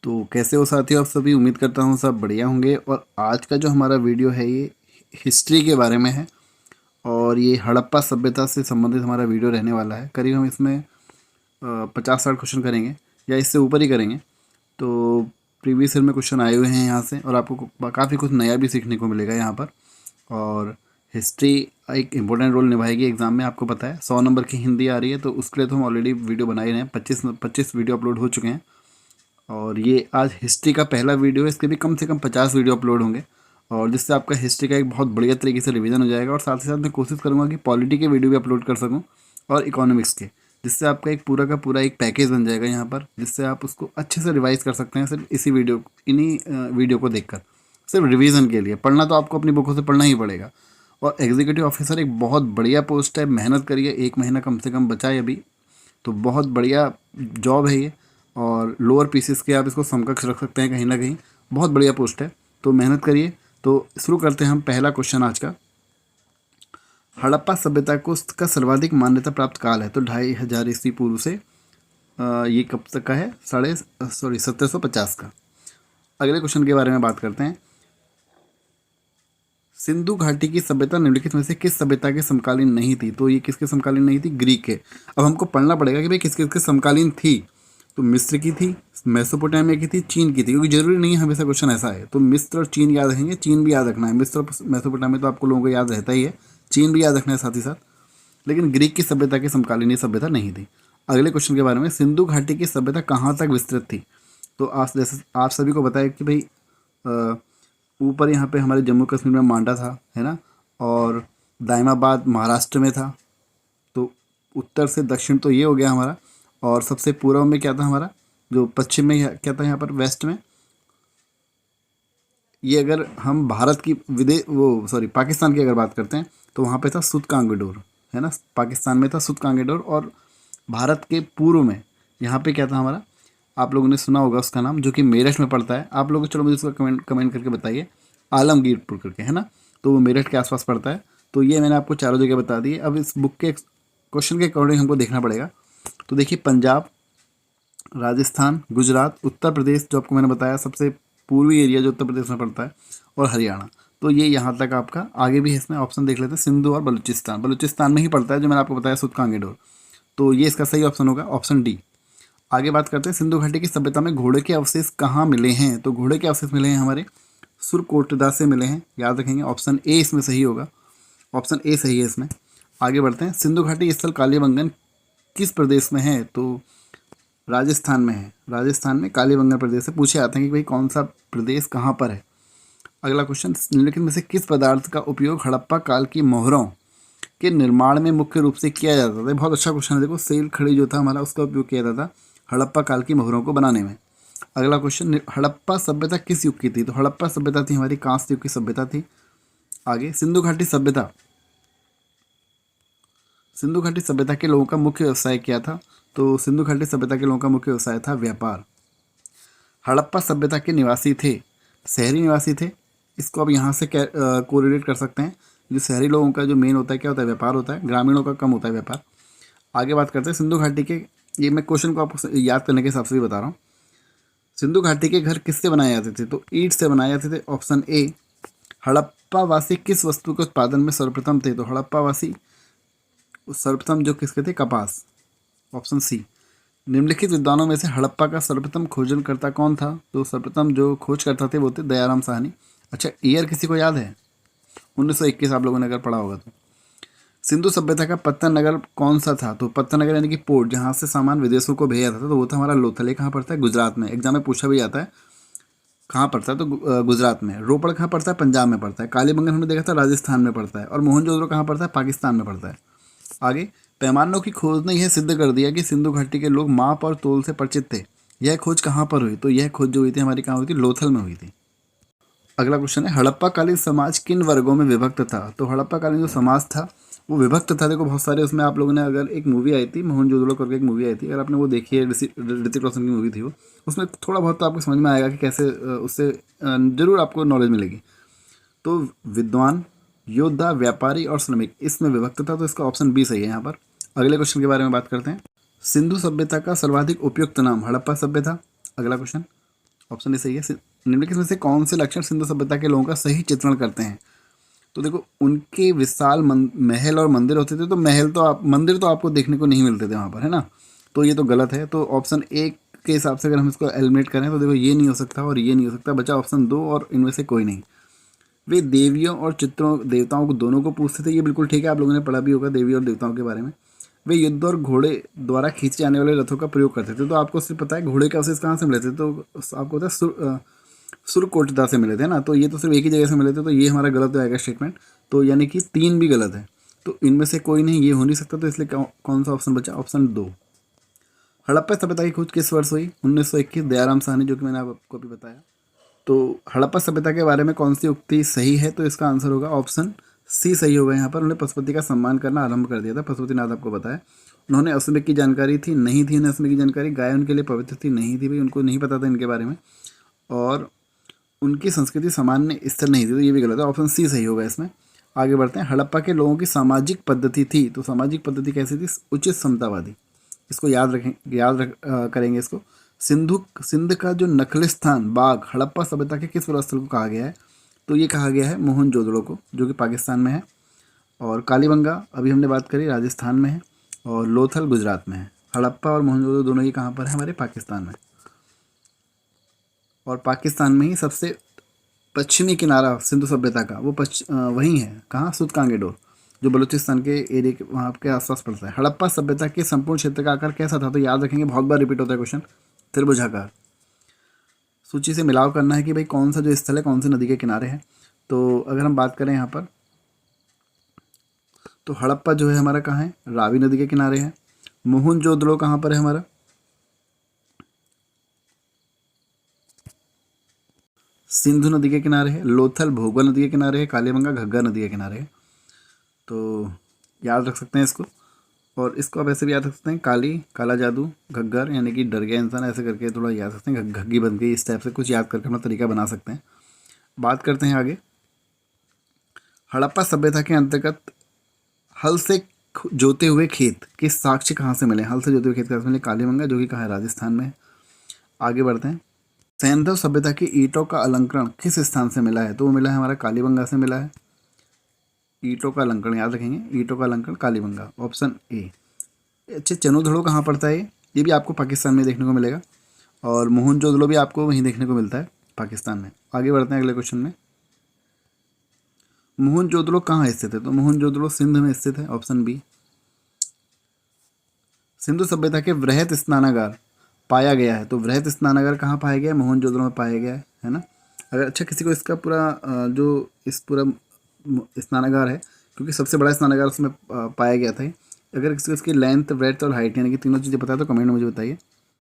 तो कैसे हो साथियों आप सभी। उम्मीद करता हूँ सब बढ़िया होंगे। और आज का जो हमारा वीडियो है ये हिस्ट्री के बारे में है और ये हड़प्पा सभ्यता से संबंधित हमारा वीडियो रहने वाला है। करीब हम इसमें 50-60 क्वेश्चन करेंगे या इससे ऊपर ही करेंगे। तो प्रीवियस ईयर में क्वेश्चन आए हुए हैं यहाँ से और आपको काफ़ी कुछ नया भी सीखने को मिलेगा यहाँ पर। और हिस्ट्री एक इम्पोर्टेंट रोल निभाएगी एग्ज़ाम में, आपको पता है। 100 नंबर की हिंदी आ रही है तो उसके लिए तो हम ऑलरेडी वीडियो बनाए रहे हैं। 25 वीडियो अपलोड हो चुके हैं और ये आज हिस्ट्री का पहला वीडियो है। इसके भी कम से कम 50 वीडियो अपलोड होंगे और जिससे आपका हिस्ट्री का एक बहुत बढ़िया तरीके से रिवीजन हो जाएगा। और साथ ही साथ मैं कोशिश करूँगा कि पॉलिटी के वीडियो भी अपलोड कर सकूँ और इकोनॉमिक्स के, जिससे आपका एक पूरा का पूरा एक पैकेज बन जाएगा यहाँ पर, जिससे आप उसको अच्छे से रिवाइज कर सकते हैं सिर्फ इन्हीं वीडियो को देखकर। सिर्फ रिवीजन के लिए पढ़ना तो आपको अपनी बुकों से पढ़ना ही पड़ेगा। और एग्जीक्यूटिव ऑफिसर एक बहुत बढ़िया पोस्ट है, मेहनत करिए, 1 महीना कम से कम बचा है अभी, तो बहुत बढ़िया जॉब है ये। और लोअर पीसीस के आप इसको समकक्ष रख सकते हैं कहीं ना कहीं, बहुत बढ़िया पोस्ट है, तो मेहनत करिए। तो शुरू करते हैं हम पहला क्वेश्चन आज का। हड़प्पा सभ्यता को का सर्वाधिक मान्यता प्राप्त काल है तो 2500 ईस्वी पूर्व से ये कब तक का है? 1750 का। अगले क्वेश्चन के बारे में बात करते हैं। सिंधु घाटी की सभ्यता निम्नलिखित में से किस सभ्यता के समकालीन नहीं थी? तो ये किसके समकालीन नहीं थी? ग्रीक के। अब हमको पढ़ना पड़ेगा कि भाई किस किसके समकालीन थी। तो मिस्र की थी, मेसोपोटामिया की थी, चीन की थी, क्योंकि जरूरी नहीं है हमेशा क्वेश्चन ऐसा है। तो मिस्र और चीन याद रखेंगे, चीन भी याद रखना है। मिस्र और मेसोपोटामिया तो आपको लोगों को याद रहता ही है, चीन भी याद रखना है साथ ही साथ। लेकिन ग्रीक की सभ्यता की समकालीन ये सभ्यता नहीं थी। अगले क्वेश्चन के बारे में, सिंधु घाटी की सभ्यता कहाँ तक विस्तृत थी? तो आप सभी को बताया कि भाई ऊपर यहाँ पे हमारे जम्मू कश्मीर में मांडा था, है ना, और दाइमाबाद महाराष्ट्र में था। तो उत्तर से दक्षिण तो ये हो गया हमारा। और सबसे पूर्व में क्या था हमारा, जो पश्चिम में क्या था यहाँ पर, वेस्ट में ये, अगर हम भारत की पाकिस्तान की अगर बात करते हैं तो वहाँ पे था सुतकांगडोर, है ना, पाकिस्तान में था सुतकांगडोर। और भारत के पूर्व में यहाँ पे क्या था हमारा, आप लोगों ने सुना होगा उसका नाम, जो कि मेरठ में पड़ता है। आप लोग चलो मुझे उसका कमेंट करके बताइए, आलमगीरपुर करके, है ना, तो वो मेरठ के आसपास पड़ता है। तो ये मैंने आपको चारों जगह बता दी है। अब इस बुक के क्वेश्चन के अकॉर्डिंग हमको देखना पड़ेगा। तो देखिए, पंजाब, राजस्थान, गुजरात, उत्तर प्रदेश, जो आपको मैंने बताया सबसे पूर्वी एरिया जो उत्तर प्रदेश में पड़ता है, और हरियाणा। तो ये यहाँ तक आपका। आगे भी इसमें ऑप्शन देख लेते हैं, सिंधु और बलूचिस्तान में ही पड़ता है, जो मैंने आपको बताया सुतकांगेडोर। तो ये इसका सही ऑप्शन होगा, ऑप्शन डी। आगे बात करते हैं, सिंधु घाटी की सभ्यता में घोड़े के अवशेष कहाँ मिले हैं? तो घोड़े के अवशेष मिले हैं हमारे सुरकोटदा से मिले हैं, याद रखेंगे। ऑप्शन ए इसमें सही होगा, ऑप्शन ए सही है इसमें। आगे बढ़ते हैं, सिंधु घाटी स्थल कालीबंगन किस प्रदेश में है? तो राजस्थान में है। राजस्थान में कालीबंगन प्रदेश से पूछे आते हैं कि भाई कौन सा प्रदेश कहाँ पर है। अगला क्वेश्चन, निम्नलिखित में से किस पदार्थ का उपयोग हड़प्पा काल की मोहरों के निर्माण में मुख्य रूप से किया जाता था? बहुत अच्छा क्वेश्चन है। देखो, सेल खड़ी जो था हमारा, उसका उपयोग किया जाता था हड़प्पा काल की मोहरों को बनाने में। अगला क्वेश्चन, हड़प्पा सभ्यता किस युग की थी? तो हड़प्पा सभ्यता थी हमारी कांस्य युग की सभ्यता थी। आगे, सिंधु घाटी सभ्यता के लोगों का मुख्य व्यवसाय क्या था? तो सिंधु घाटी सभ्यता के लोगों का मुख्य व्यवसाय था व्यापार। हड़प्पा सभ्यता के निवासी थे शहरी निवासी थे। इसको अब यहाँ से कोरिलेट कर सकते हैं। जो शहरी लोगों का जो मेन होता है क्या होता है? व्यापार होता है। ग्रामीणों का कम होता है व्यापार। आगे बात करते हैं सिंधु घाटी के, ये मैं क्वेश्चन को आपको याद करने के हिसाब से भी बता रहा हूँ। सिंधु घाटी के घर किससे बनाए जाते थे? तो ईंट से बनाए जाते थे, ऑप्शन ए। हड़प्पा वासी किस वस्तु के उत्पादन में सर्वप्रथम थे? तो हड़प्पा वासी सर्वप्रथम जो किसके थे? कपास, ऑप्शन सी। निम्नलिखित विद्वानों में से हड़प्पा का सर्वप्रथम खोजनकर्ता कौन था? तो सर्वप्रथम जो खोज करता थे वो थे दयाराम साहनी। अच्छा, ईयर किसी को याद है? 1921 आप लोगों ने अगर पढ़ा होगा तो। सिंधु सभ्यता का पत्तन नगर कौन सा था? तो पत्तन नगर यानी कि पोर्ट, जहाँ से सामान विदेशों को भेजा जाता था, तो वो था हमारा लोथल। कहाँ पड़ता है? गुजरात में। एग्जाम में पूछा भी जाता है कहाँ पड़ता है, तो गुजरात में। रोपड़ कहाँ पड़ता है? पंजाब में पड़ता है। कालीबंगन हमने देखा था राजस्थान में पड़ता है। और मोहनजोदड़ो कहाँ पड़ता है? पाकिस्तान में पड़ता है। आगे, पैमानों की खोज ने यह सिद्ध कर दिया कि सिंधु घाटी के लोग माप और तोल से परिचित थे। यह खोज कहाँ पर हुई? तो यह खोज जो हुई थी हमारी कहाँ हुई थी? लोथल में हुई थी। अगला क्वेश्चन है, हड़प्पा कालीन समाज किन वर्गों में विभक्त था? तो हड़प्पा कालीन जो समाज था वो विभक्त था। देखो, बहुत सारे उसमें आप लोगों ने, अगर एक मूवी आई थी मोहनजोदड़ो करके, एक मूवी आई थी, अगर आपने वो देखी है, ऋतिक रोशन की मूवी थी वो, उसमें थोड़ा बहुत तो आपको समझ में आएगा कि कैसे उससे जरूर आपको नॉलेज मिलेगी। तो विद्वान, योद्धा, व्यापारी और श्रमिक, इसमें विभक्त था। तो इसका ऑप्शन बी सही है यहाँ पर। अगले क्वेश्चन के बारे में बात करते हैं, सिंधु सभ्यता का सर्वाधिक उपयुक्त नाम? हड़प्पा सभ्यता। अगला क्वेश्चन, ऑप्शन ए सही है। निम्नलिखित में से कौन से लक्षण सिंधु सभ्यता के लोगों का सही चित्रण करते हैं? तो देखो, उनके विशाल महल और मंदिर होते थे, तो मंदिर तो आपको देखने को नहीं मिलते थे वहाँ पर, है ना। तो ये तो गलत है। तो ऑप्शन ए के हिसाब से अगर हम इसको एलिमिनेट करें तो देखो ये नहीं हो सकता और ये नहीं हो सकता, बचा ऑप्शन 2 और इनमें से कोई नहीं। वे देवियों और चित्रों देवताओं को दोनों को पूछते थे, ये बिल्कुल ठीक है, आप लोगों ने पढ़ा भी होगा देवी और देवताओं के बारे में। वे युद्ध और घोड़े द्वारा खींचे जाने वाले रथों का प्रयोग करते थे। तो आपको सिर्फ पता है घोड़े का अवशेष कहाँ से मिले थे, तो आपको पता है सुरकोटदा से मिले थे ना। तो ये तो सिर्फ एक ही जगह से मिले थे, तो ये हमारा गलत हो जाएगा स्टेटमेंट। तो यानी कि 3 भी गलत है, तो इनमें से कोई नहीं, ये हो नहीं सकता। तो इसलिए कौन सा ऑप्शन बचा? ऑप्शन 2। हड़प्पा सभ्यता की खोज किस वर्ष हुई? 1921, दयाराम साहनी, जो कि मैंने आपको अभी बताया। तो हड़प्पा सभ्यता के बारे में कौन सी उक्ति सही है? तो इसका आंसर होगा ऑप्शन सी सही होगा। यहाँ पर उन्होंने पशुपति का सम्मान करना आरंभ कर दिया था। पशुपतिनाथ आपको बताया। उन्होंने अश्वमेध की जानकारी थी, नहीं थी उन्हें अश्वमेध की जानकारी। गाय उनके लिए पवित्र थी, नहीं थी भाई, उनको नहीं पता था इनके बारे में। और उनकी संस्कृति सामान्य स्तर नहीं थी, तो ये भी गलत है। ऑप्शन सी सही होगा इसमें। आगे बढ़ते हैं। हड़प्पा के लोगों की सामाजिक पद्धति थी, तो सामाजिक पद्धति कैसी थी? उचित समतावादी। इसको करेंगे इसको। सिंध का जो नखलिस्तान बाग हड़प्पा सभ्यता के किस स्थल को कहा गया है? तो ये कहा गया है मोहनजोदड़ो को, जो कि पाकिस्तान में है। और कालीबंगा अभी हमने बात करी, राजस्थान में है। और लोथल गुजरात में है। हड़प्पा और मोहनजोदड़ो दोनों ही कहाँ पर है? हमारे पाकिस्तान में। और पाकिस्तान में ही सबसे पश्चिमी किनारा सिंधु सभ्यता का वो वहीं है। कहाँ? सुतकांगेडोर, जो बलूचिस्तान के एरिया के वहाँ के आसपास पड़ता है। हड़प्पा सभ्यता के संपूर्ण क्षेत्र का आकार कैसा था? तो याद रखेंगे, बहुत बार रिपीट होता है क्वेश्चन। त्रिभुजाकार। सूची से मिलाव करना है कि भाई कौन सा जो स्थल है कौन सी नदी के किनारे है। तो अगर हम बात करें यहाँ पर, तो हड़प्पा जो है हमारा कहाँ है? रावी नदी के किनारे है। मोहनजोदड़ो कहाँ पर है हमारा? सिंधु नदी के किनारे है। लोथल भोगवा नदी के किनारे है। कालीबंगा घग्गर नदी के किनारे है। तो याद रख सकते हैं इसको। और इसको आप ऐसे भी याद रख सकते हैं, काला जादू, घग्गर, यानी कि डर गया इंसान, ऐसे करके थोड़ा याद रख सकते हैं। घग्गी बन गई, इस टाइप से कुछ याद करके अपना तरीका बना सकते हैं। बात करते हैं आगे। हड़प्पा सभ्यता के अंतर्गत हल से जोते हुए खेत के साक्ष्य कहाँ से मिले? हल से जोते हुए खेत कहाँ से मिले? कालीबंगा, जो कि कहाँ है? राजस्थान में। आगे बढ़ते हैं। सैंधव सभ्यता की ईंटों का अलंकरण किस स्थान से मिला है? तो वो मिला है हमारा कालीबंगा से मिला है। ईंटों का अलंकरण याद रखेंगे, ईंटों का अलंकरण कालीबंगा, ऑप्शन ए। अच्छा, चनोदड़ो कहाँ पड़ता है? ये भी आपको पाकिस्तान में देखने को मिलेगा। और मोहनजोदड़ो भी आपको वहीं देखने को मिलता है, पाकिस्तान में। आगे बढ़ते हैं अगले क्वेश्चन में। मोहनजोदड़ो कहाँ स्थित है? तो मोहनजोदड़ो सिंध में स्थित है, ऑप्शन बी। सिंधु सभ्यता के वृहत स्नानागार पाया गया है, तो वृहत स्नानागार कहाँ पाया गया है? मोहनजोदड़ो में पाया गया है ना। अगर अच्छा किसी को इसका पूरा जो इस पूरा स्नानागार है, क्योंकि सबसे बड़ा स्नानागार उसमें पाया गया था। अगर किसी को इसकी लेंथ, ब्रेड्थ और हाइट यानी कि तीनों चीज़ें पता है तो कमेंट में मुझे बताइए।